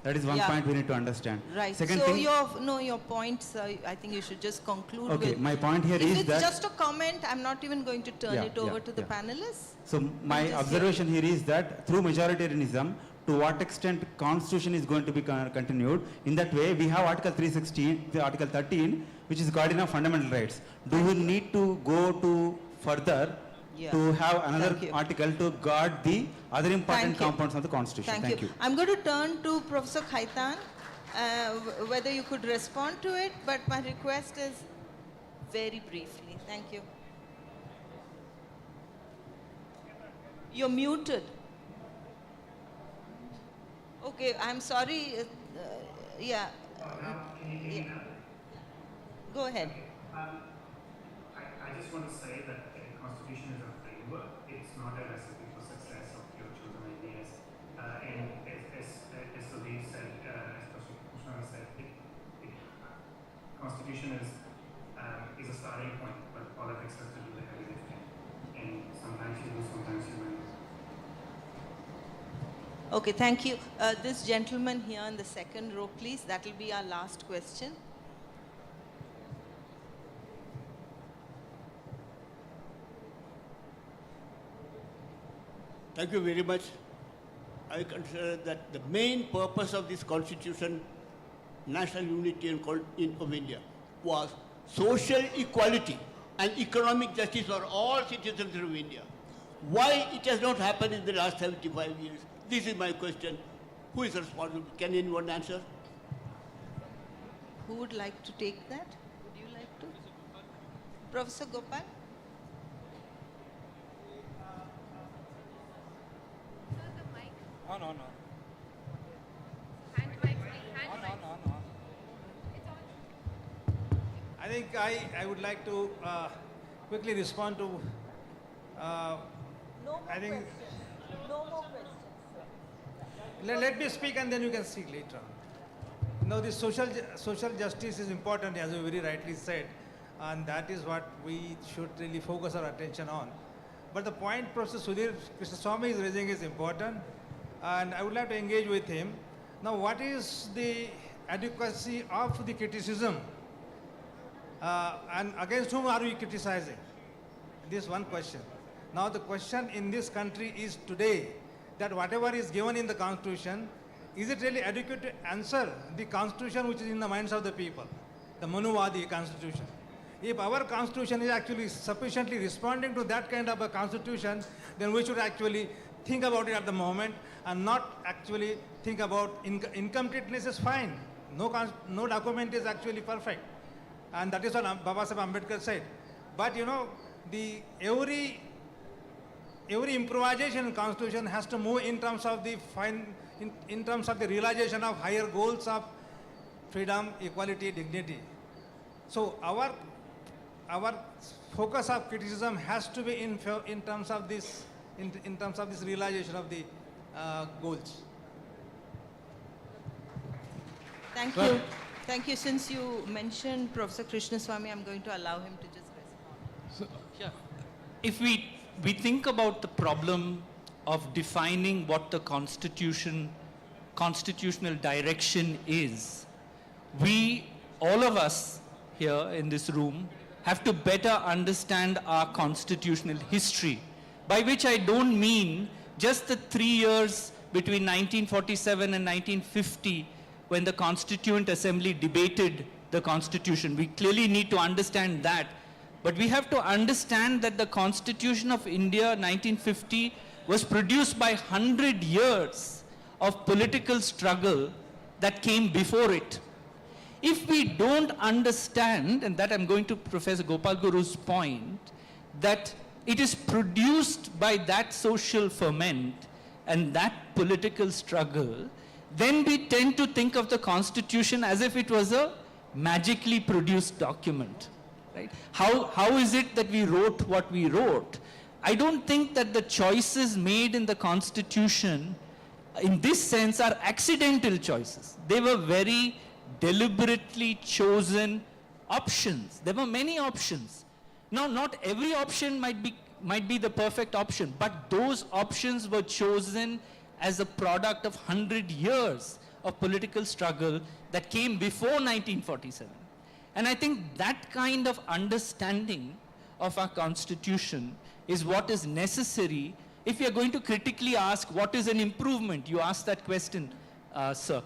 That is one Yeah. point we need to understand. Right. Second So thing, your points, I think you should just conclude okay, with. my point here If is it's that just a comment, I'm not even going to turn Yeah, it over yeah, to the yeah. panelists. so my just observation here is that through majoritarianism, to what extent constitution is going to be continued. In that way, we have article 316, the article 13, which is guardian of fundamental rights. Do we need to go to further Yeah. to have another Thank you. article to guard the other important Thank you. components of the constitution? Thank you. I'm going to turn to Professor Khaitan, whether you could respond to it, but my request is very briefly. Thank you. You're muted. Okay, I'm sorry. Yeah. Yeah. Go ahead. I just want to say that the Constitution is a framework. It's not a recipe for success of your chosen ideas. And as Sudhir said, as Professor Krishnaswamy said, Constitution is a starting point, but politics has to do the heavy lifting. And sometimes you do, sometimes you win. Okay, thank you. This gentleman here in the second row, please. That will be our last question. Thank you very much. I consider that the main purpose of this constitution, national unity of India, was social equality and economic justice for all citizens of India. Why it has not happened in the last 75 years? This is my question. Who is responsible? Can anyone answer? Who would like to take that? Would you like to? Professor Gopal? No. I think I would like to quickly respond to, No more I think- questions. No more questions. let me speak and then you can speak later on. Now, this social justice is important, as you very rightly said, and that is what we should really focus our attention on. But the point Professor Sudhir Krishnaswamy is raising is important, and I would like to engage with him. Now, what is the adequacy of the criticism, and against whom are we criticizing? This is one question. Now, the question in this country is today that whatever is given in the Constitution, is it really adequate to answer the Constitution which is in the minds of the people, the Manuvadi Constitution? If our Constitution is actually sufficiently responding to that kind of a Constitution, then we should actually think about it at the moment and not actually think about incompleteness is fine. No document is actually perfect. And that is what Babasaheb Ambedkar said. But you know, every improvisation in Constitution has to move in terms of in terms of the realization of higher goals of freedom, equality, dignity. So our focus of criticism has to be in terms of this realization of the goals. Thank Well- you. Thank you. Since you mentioned Professor Krishnaswamy, I'm going to allow him to just respond. Yeah. If we think about the problem of defining what the constitutional direction is, we, all of us here in this room, have to better understand our constitutional history, by which I don't mean just the 3 years between 1947 and 1950 when the Constituent Assembly debated the Constitution. We clearly need to understand that. But we have to understand that the Constitution of India 1950 was produced by 100 years of political struggle that came before it. If we don't understand, and that I'm going to Professor Gopal Guru's point, that it is produced by that social ferment and that political struggle, then we tend to think of the Constitution as if it was a magically produced document. Right? How is it that we wrote what we wrote? I don't think that the choices made in the Constitution, in this sense, are accidental choices. They were very deliberately chosen options. There were many options. Now, not every option might be the perfect option, but those options were chosen as a product of 100 years of political struggle that came before 1947. And I think that kind of understanding of our Constitution is what is necessary if we are going to critically ask what is an improvement. You asked that question, sir.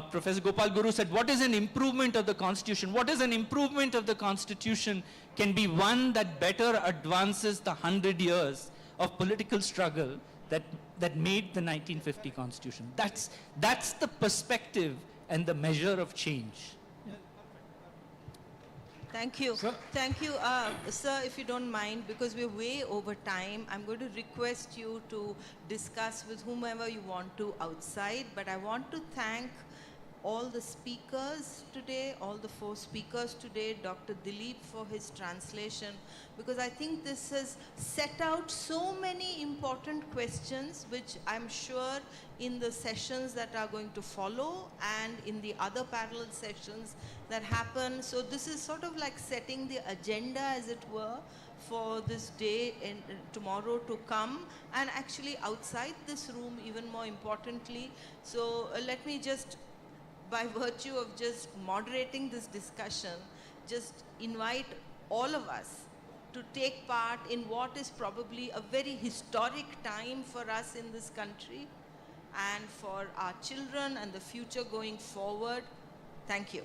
Professor Gopal Guru said, what is an improvement of the Constitution? What is an improvement of the Constitution can be one that better advances the 100 years of political struggle that made the 1950 Constitution. That's the perspective and the measure of change. Thank you. Sir? Thank you. Sir, if you don't mind, because we're way over time, I'm going to request you to discuss with whomever you want to outside, but I want to thank all the speakers today, all the 4 speakers today, Dr. Dilip for his translation, because I think this has set out so many important questions, which I'm sure in the sessions that are going to follow and in the other parallel sessions that happen. So this is sort of like setting the agenda, as it were, for this day and tomorrow to come, and actually outside this room even more importantly. So let me just, by virtue of just moderating this discussion, just invite all of us to take part in what is probably a very historic time for us in this country and for our children and the future going forward. Thank you.